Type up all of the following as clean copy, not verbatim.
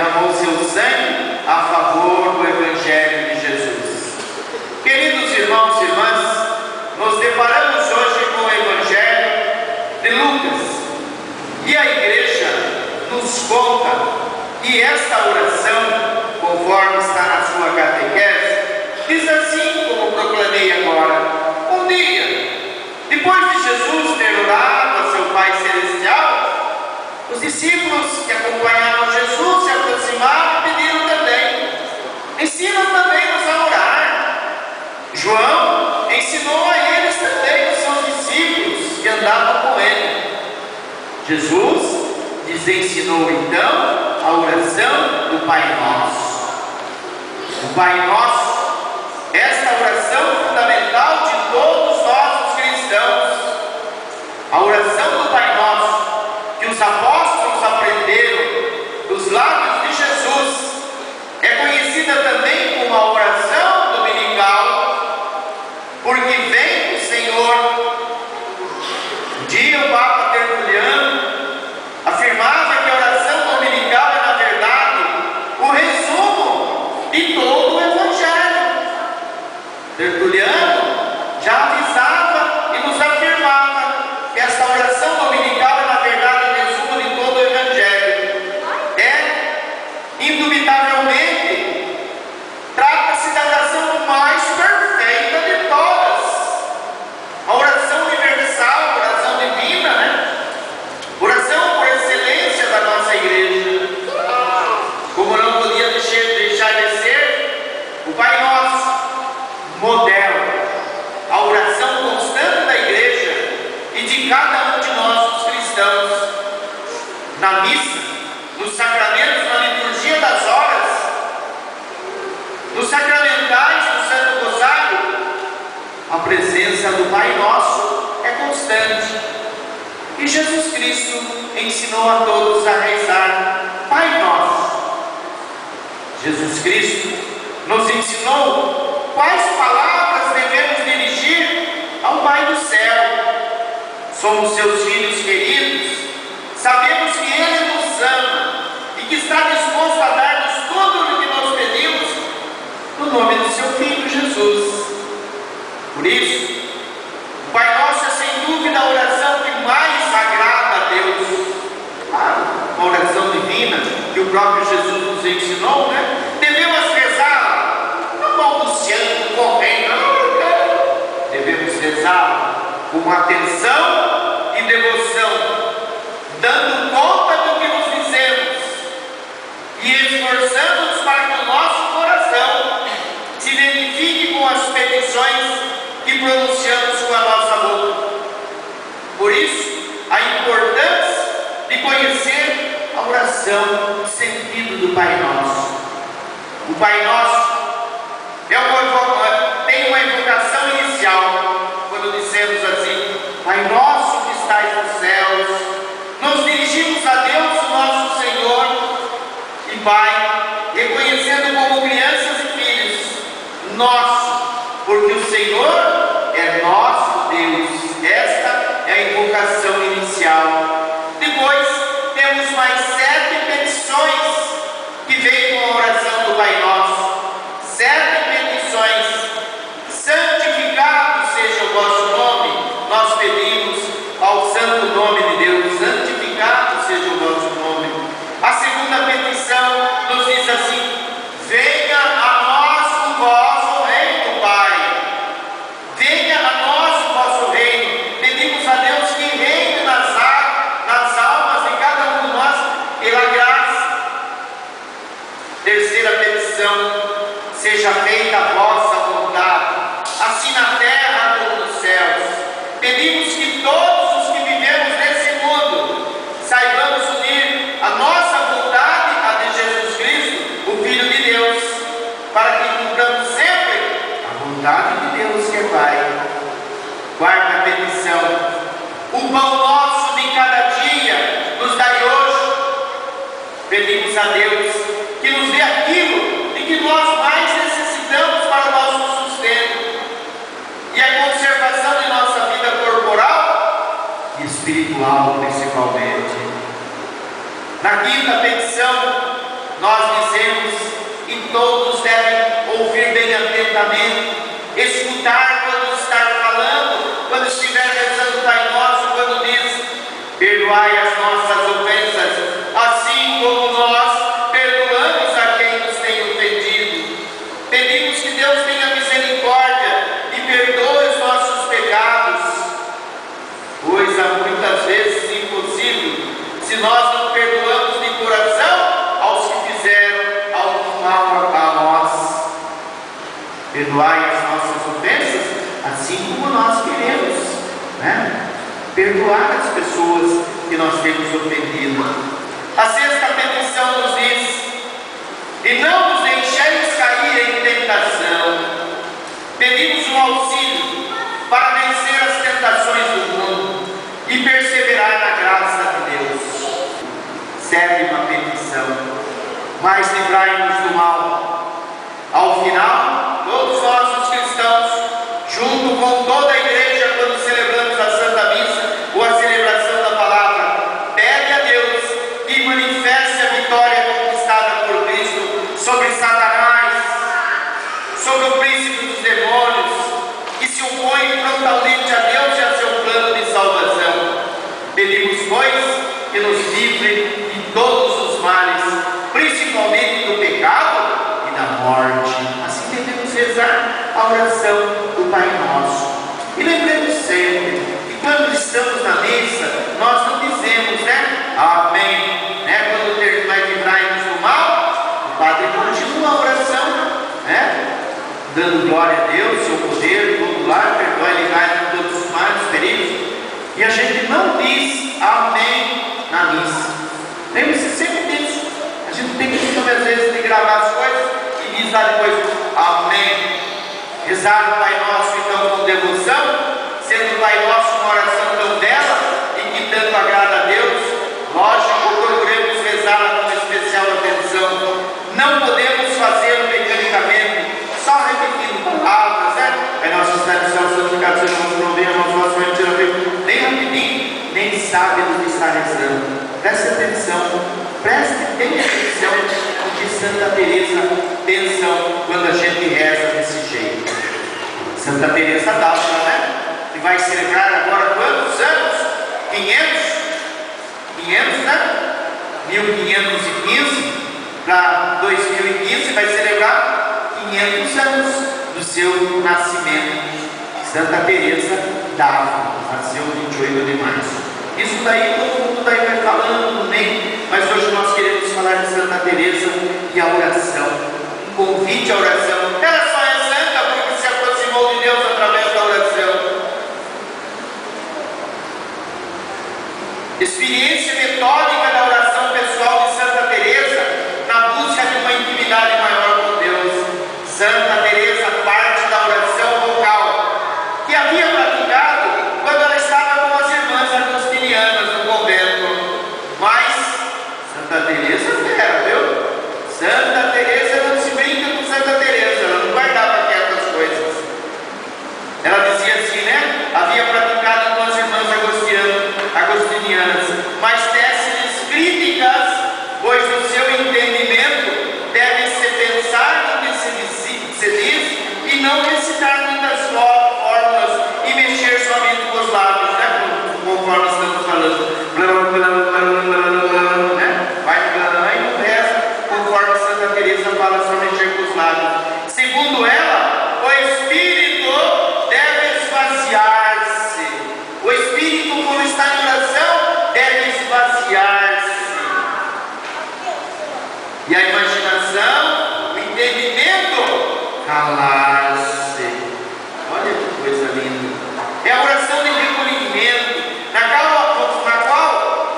derramou seu sangue a favor do Evangelho de Jesus. Queridos irmãos e irmãs, nos deparamos hoje com o Evangelho de Lucas, e a igreja nos conta que esta oração, conforme está na sua catequese, diz assim como proclamei agora: um dia, depois de Jesus ter orado a seu Pai Celestial, os discípulos que acompanhavam Jesus se aproximaram e pediram também: ensina também-nos a orar. João ensinou a eles também, os seus discípulos que andavam com ele. Jesus lhes ensinou então a oração do Pai Nosso. O Pai Nosso, esta oração fundamental de todos nós, os cristãos. A oração do Pai Nosso, que os apóstolos aprenderam dos lábios de Jesus, é conhecida também como a oração dominical, porque vem do Senhor. Um dia o Papa Tertuliano afirmava que a oração dominical é, na verdade, o resumo de todo o Evangelho. Tertuliano já avisava e nos afirmava que esta oração dominical é, na verdade, o resumo de todo o Evangelho. Indubitavelmente, trata-se da oração mais perfeita de todas. A oração universal, a oração divina, né? Oração por excelência da nossa igreja. Como não podia deixar de ser, o Pai Nosso, modelo, a oração constante da igreja e de cada um de nós, os cristãos. Na missa, nos sacramentos, na liturgia das horas, nos sacramentais do Santo Rosário, a presença do Pai Nosso é constante. E Jesus Cristo ensinou a todos a rezar Pai Nosso. Jesus Cristo nos ensinou quais palavras devemos dirigir ao Pai do céu. Somos seus filhos queridos, sabemos que Ele nos ama e que está disposto a dar-nos tudo o que nós pedimos no nome do seu Filho Jesus. Por isso, o Pai Nosso é sem dúvida a oração que mais agrada a Deus. Uma oração divina que o próprio Jesus nos ensinou, né? Devemos rezar não balbuciando, correndo, não. Devemos rezar com atenção e devoção, dando conta do que nos dizemos e esforçando-nos para que o nosso coração se identifique com as petições que pronunciamos com a nossa boca. Por isso, a importância de conhecer a oração, o sentido do Pai Nosso. O Pai Nosso tem uma invocação inicial, quando dissemos assim: Pai Nosso que estais nos céus. Nos dirigimos a Deus, o nosso Senhor e Pai, reconhecendo como crianças e filhos nosso, porque o Senhor é nosso Deus. Esta é a invocação inicial. Depois temos mais 7 petições que vêm com a oração do Pai Nosso. 7 petições. Santificado seja o vosso nome. Nós pedimos ao santo nome de Deus: santificado seja o vosso nome. A segunda petição nos diz assim: venha a nós o vosso reino, Pai. Venha a nós o vosso reino. Pedimos a Deus que reine nas almas de cada um de nós pela graça. Terceira petição: seja feita a vossa vontade, assim na terra como nos céus. Pedimos que todos os que vivemos nesse mundo saibamos unir a nossa vontade à de Jesus Cristo, o Filho de Deus, para que cumpramos sempre a vontade de Deus que é Pai. Quarta petição: o pão nosso de cada dia nos dai hoje. Pedimos a Deus que nos dê aquilo de que nós mais necessitamos para o nosso sustento e a conservação de nossa vida corporal e espiritual, principalmente. Na quinta petição, nós dizemos, e todos devem ouvir bem atentamente, escutar quando está falando, quando estiver rezando o Pai Nosso, quando diz: perdoai as nossas ofensas, assim como nós perdoamos a quem nos tem ofendido. Pedimos que Deus tenha misericórdia e perdoe os nossos pecados, pois há muitas vezes impossível, se nós não perdoamos de coração aos que fizeram algo mal a nós. Perdoai as nossas ofensas, assim como nós queremos, né? Perdoar as pessoas que nós temos ofendido. A sexta petição nos diz: e não nos deixeis cair em tentação. Pedimos um auxílio para vencer as tentações do mundo e perseverar na graça de Deus. Sétima petição: mas livrai-nos do mal. Ao final, todos nós os cristãos, junto com toda a igreja, quando celebramos a Santa Missa ou a celebração da palavra, pede a Deus que manifeste a vitória conquistada por Cristo sobre Satanás, sobre o príncipe dos demônios, que se opõe frontalmente a Deus e a seu plano de salvação. Pedimos, pois, que nos livre de todos os males, principalmente do pecado e da morte. Assim devemos rezar a oração do Pai Nosso. E lembremos sempre que quando estamos na missa, nós não dizemos, né, amém, né? Quando vai livrar-nos do mal, o Padre continua a oração, né? Dando glória a Deus, seu poder, todo lar, perdoa e livrai-nos de todos os males, perigos. E a gente não diz amém na missa. Lembre-se sempre disso. A gente tem que, muitas vezes, de gravar as coisas e diz lá depois amém. Rezar o Pai Nosso então com devoção, sendo o Pai Nosso uma oração tão bela e que tanto agrada a Deus. Lógico, procuremos rezá-la com especial atenção. Não podemos fazê-lo mecanicamente, só repetindo palavras, né? É nossa tradição, santificado seja o nosso nome, a nossa mentira, nem rapidinho, nem sabe do que está rezando. Preste atenção, tenha atenção no que Santa Teresa pensa quando a gente reza desse jeito. Santa Teresa d'Ávila, né? Que vai celebrar agora quantos anos? 500, né? 1515 para 2015 vai celebrar 500 anos do seu nascimento. Santa Teresa d'Ávila, nasceu 28 de março. Isso daí todo mundo daí vai falando, nem, mas hoje nós queremos falar de Santa Teresa e a oração, um convite à oração. Ela só é santa porque se aproximou de Deus através da oração. Experiência metódica da oração pessoal de Santa Teresa na busca de uma intimidade maior com Deus. Santa Teresa parte da oração vocal que havia praticado quando ela estava com as irmãs agostinianas no convento. Mas Santa Teresa era, viu? Santa Teresa não se brinca com Santa Teresa, ela não guardava quietas coisas. Ela dizia assim, né? Havia praticado com as irmãs agostinianas, mas tece-lhes críticas, pois o seu entendimento deve se pensar no que se diz e não recitar muitas fórmulas e mexer somente com os lábios, né? Conforme estamos falando, né? Vai e não reza, conforme Santa Teresa fala, só mexer com os lábios. Segundo ela, o espírito deve esvaziar-se. O espírito, quando está em oração, deve esvaziar-se. E a imaginação, o entendimento, calar-se. Olha que coisa linda. É a oração de recolhimento, na qual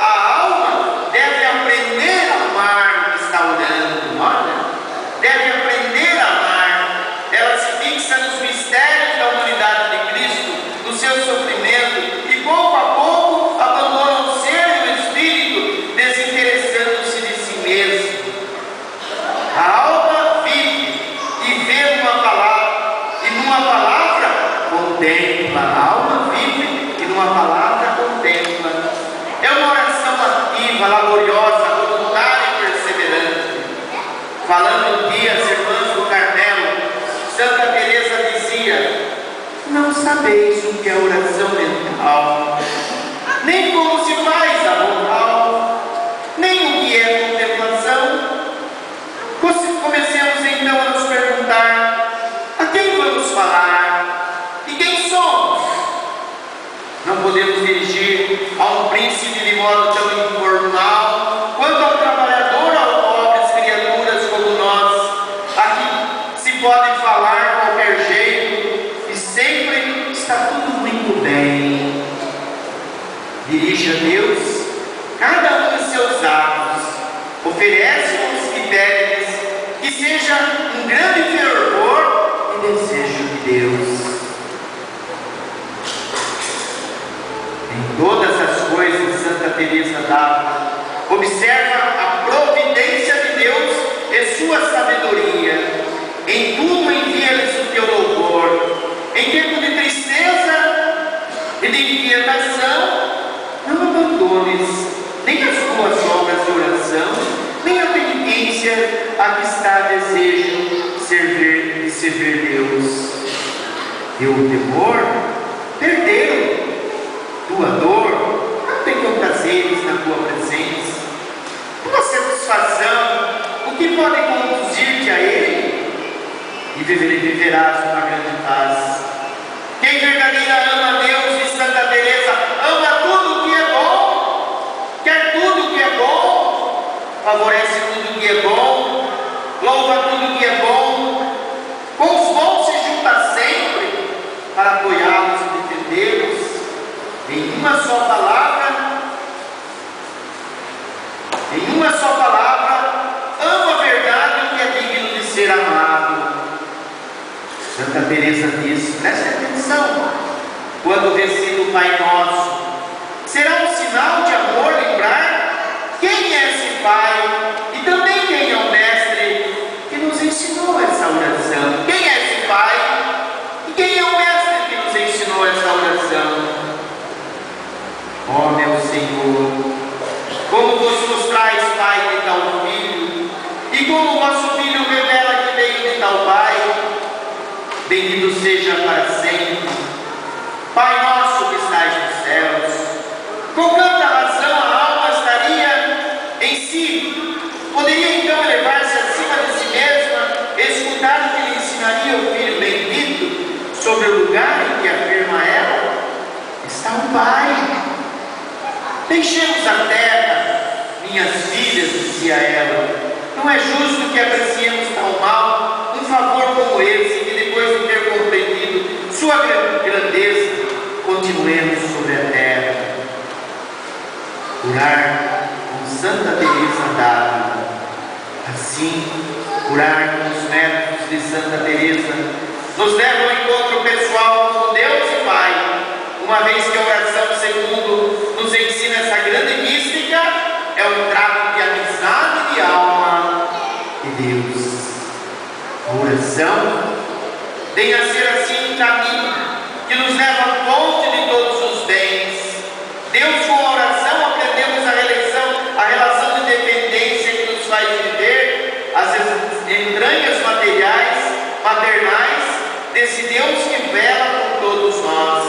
a alma deve aprender a amar o que está orando. Olha, deve aprender a amar. Ela se fixa nos mistérios da humanidade de Cristo, no seu sofrimento, e pouco a pouco abandona o ser e o espírito, desinteressando-se de si mesmo. A alma vive e vê uma palavra Falando de as irmãs do Carmelo, Santa Teresa dizia: não sabeis o que é oração mental, nem como se faz a vocal, nem o que é contemplação. Comecemos então a nos perguntar: a quem vamos falar? E quem somos? Não podemos dirigir a um príncipe de modo tão informal quanto ao trabalhador ou a pobres criaturas como nós. Aqui se pode falar qualquer jeito e sempre está tudo muito bem. Dirige a Deus cada um dos seus atos, oferece-nos e pede-lhes que seja um grande fervor e desejo de Deus. Em todas as coisas, Santa Teresa d'Ávila observa a providência de Deus e sua sabedoria. Em tudo envia-lhes o teu louvor. Em tempo de tristeza e de inquietação, não abandones nem as tuas obras de oração, nem a penitência a que está desejo de servir Deus. E o temor perdeu. Tua dor não tem prazeres na tua presença. Tua satisfação, o que pode conduzir-te a Ele? E viverás uma grande paz. Quem verdadeiramente ama a Deus, e Santa Teresa, ama tudo que é bom, quer tudo que é bom, favorece tudo que é bom, louva tudo que é bom, com os bons se junta sempre para apoiá-los e defendê-los. Em uma só palavra, ama a verdade que é digno de ser amado. Santa Teresa diz, preste atenção, quando recita o Pai Nosso, será um sinal de amor lembrar quem é esse Pai e também quem é o Mestre que nos ensinou essa oração. Quem é esse Pai e quem é o Mestre que nos ensinou essa oração? Ó meu Senhor, como vos mostrais, Pai, de tal Filho, e como o vosso Filho revela que veio de tal Pai, bendito seja para sempre. Pai nosso que estais nos céus, com tanta razão a alma estaria em si, poderia então elevar-se acima de si mesma, escutar o que lhe ensinaria o Filho bendito, sobre o lugar em que afirma ela, está o Pai. Deixemos a terra, minhas filhas, dizia ela. Não é justo que apreciemos tão mal um favor como esse, que depois de ter compreendido sua grandeza, continuemos sobre a terra. Orar com Santa Teresa d'Ávila. Assim, orar com os métodos de Santa Teresa nos leva ao encontro pessoal com Deus e Pai, uma vez que a oração, segundo nos ensina essa grande mística, é um trato de amizade de alma e Deus. A oração tem a ser assim um caminho que nos leva à fonte de todos os bens. Deus, com a oração, aprendemos a relação de dependência que nos faz viver as entranhas materiais, maternais, desse Deus que vela por todos nós.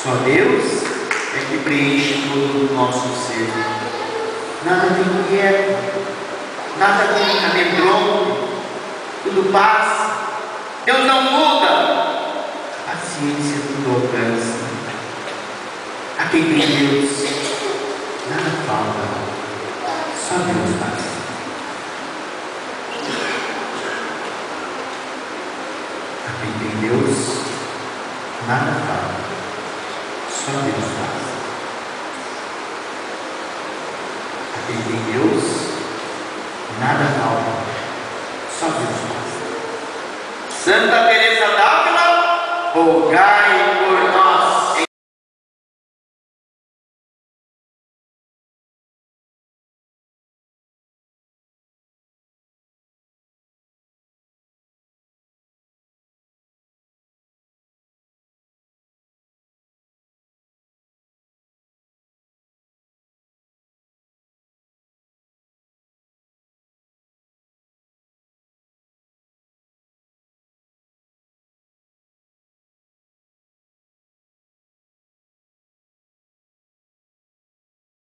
Só Deus é que preenche todo o nosso ser. Nada tem quieto, nada tem amedronto, tudo passa. Deus não muda, a paciência tudo alcança. A quem tem Deus, nada falta, só Deus basta. A quem tem Deus, nada falta. Só Deus faz. A quem tem Deus, nada falta. Só Deus faz. Santa Teresa d'Ávila, rogai